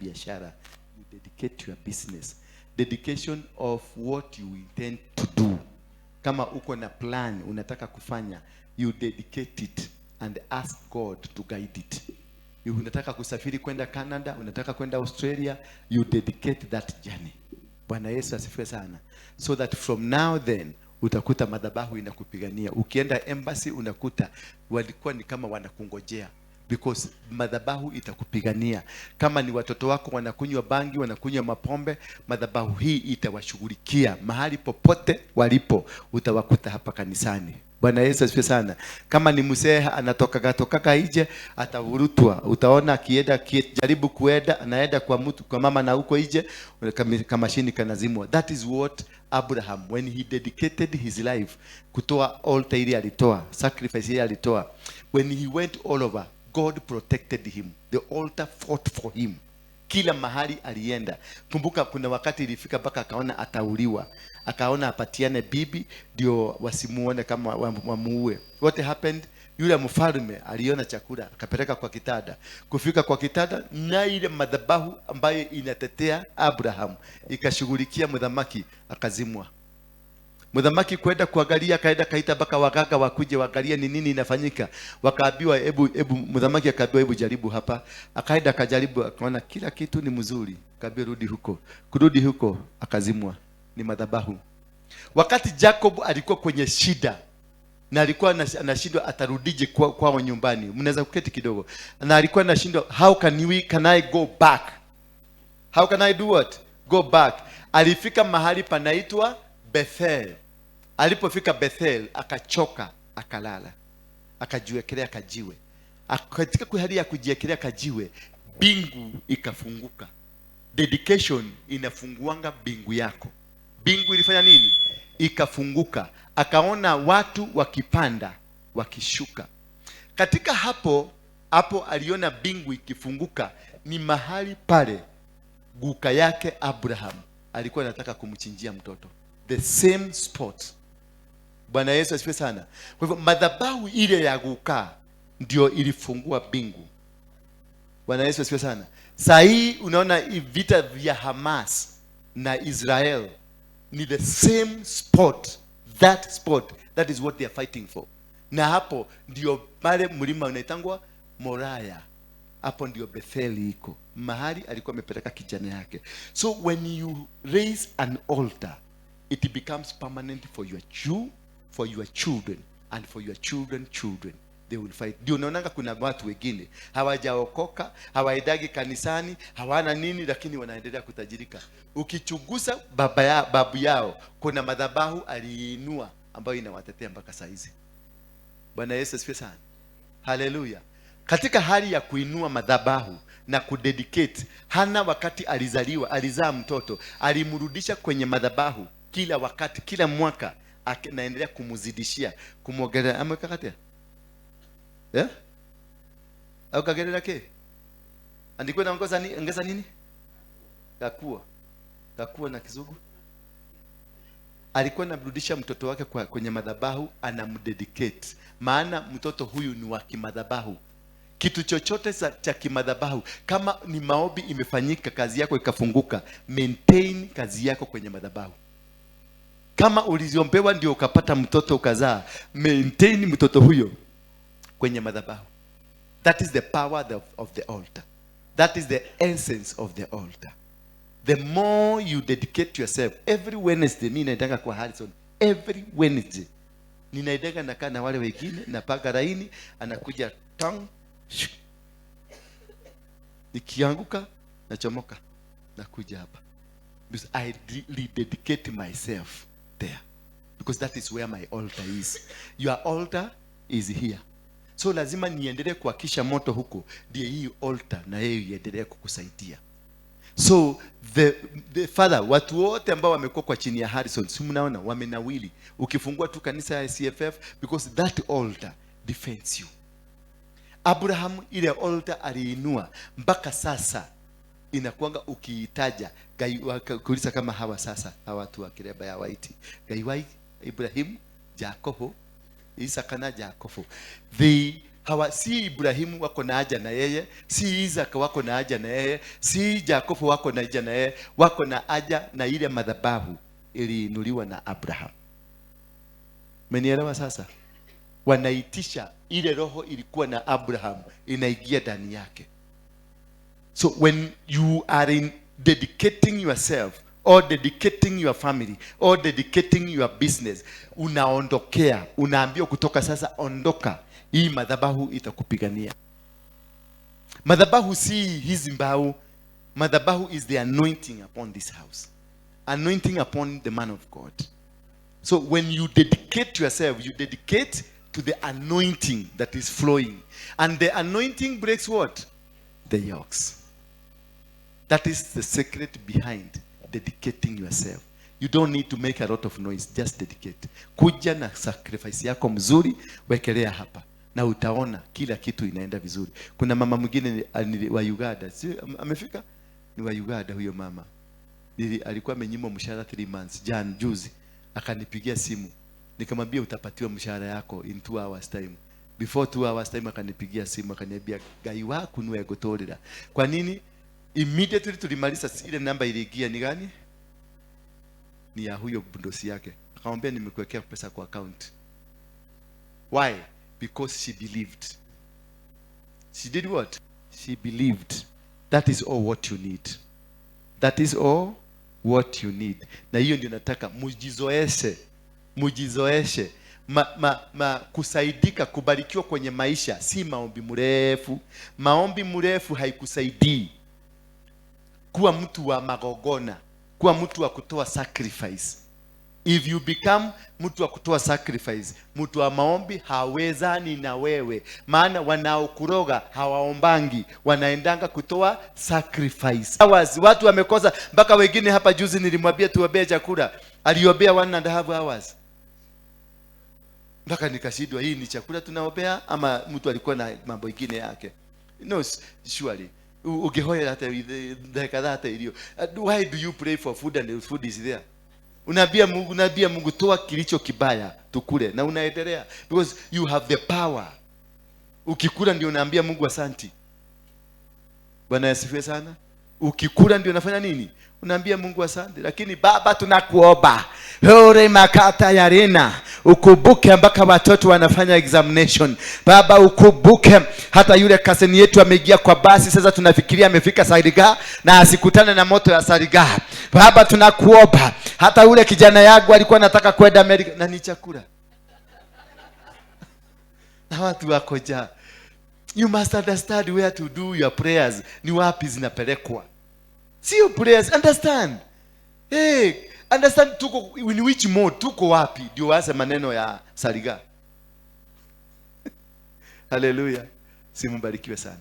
biashara, you dedicate your business. Dedication of what you intend to do. Kama uko na plan unataka kufanya, you dedicate it and ask God to guide it. Unataka kusafiri kwenda Canada, unataka kwenda Australia, you dedicate that journey. Bwana Yesu asifiwe sana. So that from now then utakuta madhabahu inakupigania. Ukienda embassy unakuta walikuwa ni kama wanakungojea, because madhabahu itakupigania. Kama ni watoto wako wanakunywa bangi, wanakunywa mapombe, madhabahu hii itawashughulikia. Mahali popote walipo utawakuta hapa kanisani. Bwana Yesu asifiwe sana. Kama ni mzee anatoka nje, atavurutwa. Utaona akienda jaribu kuenda, anaenda kwa mtu, kwa mama na huko nje, kama mashini kanazimwa. That is what Abraham, when he dedicated his life, kutoa altar ile alitoa, sacrifice ile alitoa, when he went all over, God protected him. The altar fought for him. Kila mahali alienda. Kumbuka kuna wakati ilifika mpaka akaona atauliwa. Akaona apatiane bibi ndio wasimuone kama wamuue. What happened? Yule mfalme aliona chakula, akapeleka kwa kitanda. Kufika kwa kitanda, na ile madhabahu ambayo inatetea Abraham ikashughulikia mdhamaki, akazimwa. Mdhamaki kwenda kuangalia, kaenda kaita mpaka wagaga wakuje waangalie ni nini inafanyika. Wakaambiwa hebu mdhamaki akaambiwa hebu jaribu hapa. Akaenda akajaribu, akaona kila kitu ni mzuri. Akaambiwa rudi huko. Kurudi huko akazimwa. Ni madhabahu. Wakati Jacob alikuwa kwenye shida na alikuwa anashindwa atarudije kwao nyumbani. Mnaweza kuketi kidogo. Na alikuwa anashindwa, how can I go back? How can I do what? Go back. Alifika mahali panaitwa Bethel. Alipofika Bethel akachoka, akalala. Akajiwekelea kajiwe. Katika hali ya kujiekelea kajiwe, bingu ikafunguka. Dedication inafunguanga bingu yako. Bingu ilifanya nini? Ikafunguka. Akaona watu wakipanda, wakishuka. Katika hapo aliona bingu ikifunguka, ni mahali pale guka yake Abraham alikuwa anataka kumchinjia mtoto. The same spot. Bwana Yesu asifiwe sana. Kwa hivyo madhabahu ile ya guka ndio ilifungua bingu. Bwana Yesu asifiwe sana. Saa hii unaona vita vya Hamas na Israel ni the same spot. That spot, that is what they are fighting for. Na hapo ndio pale mlima unaitangwa Moraya. Hapo ndio Bethel iko. Mahali alikuwa amepeleka kijana yake. So when you raise an altar, it becomes permanent for your children and for your children. They will fight. Ndio unaonanga kuna watu wengine hawajaokoka, hawaendagi kanisani, hawana nini, lakini wanaendelea kutajirika. Ukichunguza babu yao, kuna madhabahu aliinua ambayo inawatetea mpaka saa hizi. Bwana Yesu asifiwe sana. Haleluya. Katika hali ya kuinua madhabahu na kudedicate, Hana wakati alizaa mtoto, alimrudisha kwenye madhabahu kila wakati, kila mwaka naendelea kumzidishia, kumwogelea. Amekakatia au kagere lake andiko na ongeza nini? Kakua na Kizungu. Alikuwa anamrudisha mtoto wake kwenye madhabahu, anamdedicate. Maana mtoto huyu ni wa kimadhabahu. Kitu chochote cha kimadhabahu, kama ni maombi imefanyika, kazi yako ikafunguka, maintain kazi yako kwenye madhabahu. Kama uliziombewa ndio ukapata mtoto ukazaa, maintain mtoto huyo kwenye madhabahu. That is the power of the altar. That is the essence of the altar. The more you dedicate yourself, every Wednesday, mimi naendanga kwa Harrison, every Wednesday ninaendanga nakaa na wale wengine, napaga laini, anakuja tang, nikianguka nachomoka, nakuja hapa, because I rededicate myself there, because that is where my altar is. Your altar is here. So lazima niendelee kuhakisha moto huko, ndio hii altar na yeye iendelee kukusaidia. So the father, watu wote ambao wamekuwa kwa chini ya Harrison, si mnaona wamenawili. Ukifungua tu kanisa ya CFF, because that altar defends you. Abraham ile altar aliinua mpaka sasa inakuanga ukiitaja kuuliza kama hawa sasa, hawa watu wa kireba ya waiti, Gaiwai, Ibrahim, Jacob, Isaka na Jacob. They Si Ibrahimu wako na haja na yeye, si Isaka wako na haja na yeye, si Yakobo wako na haja na yeye, wako na haja na ile madhabahu iliinuliwa na Abraham. Mmenielewa sasa? Wanaitisha ile roho ilikuwa na Abraham inaingia ndani yake. So when you are in dedicating yourself or dedicating your family or dedicating your business, unaondokea, unaambiwa kutoka sasa ondoka. Hii madhabahu itakupigania. Madhabahu si hizi mbao. Madhabahu is the anointing upon this house. Anointing upon the man of God. So when you dedicate yourself, you dedicate to the anointing that is flowing. And the anointing breaks what? The yokes. That is the secret behind dedicating yourself. You don't need to make a lot of noise, just dedicate. Kuja na sacrifice yako mzuri, wekelea hapa. Na utaona kila kitu inaenda vizuri. Kuna mama mwingine wa Uganda, si amefika? Ni wa Uganda huyo mama. Alikuwa amenyimwa mshahara 3 months juzi. Akanipigia simu. Nikamwambia utapatiwa mshahara yako in 2 hours time. Before 2 hours time akanipigia simu akaniambia gai wako niwe gutolera. Kwa nini? Immediately tulimaliza ile namba iliingia ni gani? Ni ya huyo bundosi yake. Akamwambia nimekuwekea pesa kwa account. Why? Because she believed. She did what? She believed. That is all what you need. That is all what you need. Na hiyo ndio nataka mujizoeshe. Kusaidika, kubarikiwa kwenye maisha si maombi mrefu. Maombi mrefu haikusaidii. Kuwa mtu wa magogona, kuwa mtu wa kutoa sacrifice. If you become mtu wa kutoa sacrifice, mtu wa maombi hawezani na wewe. Maana wanaokuroga hawaombangi, wanaendanga kutoa sacrifice. Watu wamekosa, mpaka wengine hapa juzi nilimwambia tuombee chakula, aliombea 1.5 hours. Mpaka nikashindwa, hii ni chakula tunaombea ama mtu alikuwa na mambo mengine yake? No, surely. Ugehoya hata dakika hata ilio. Why do you pray for food and the food is there? Unaambia Mungu toa kilicho kibaya tukule, na unaendelea because you have the power. Ukikula ndio unaambia Mungu asante. Bwana asifiwe sana. Ukikula ndio unafanya nini? Unaambia Mungu asante. Lakini Baba tunakuomba, hore makata ya rena, ukubuke mpaka watoto wanafanya examination. Baba ukubuke hata yule kaseni yetu ameingia kwa basi, sasa tunafikiria amefika Sariga na asikutane na moto ya Sariga. Baba tunakuomba hata yule kijana yangu alikuwa anataka kwenda Amerika na ni chakula. Na watu wakoja. You must understand where to do your prayers. Ni wapi zinapelekwa. See your prayers, understand. Hey, understand tuko in which mode, tuko wapi ndio waanze maneno ya Sariga. Hallelujah. Simbarikiwe sana.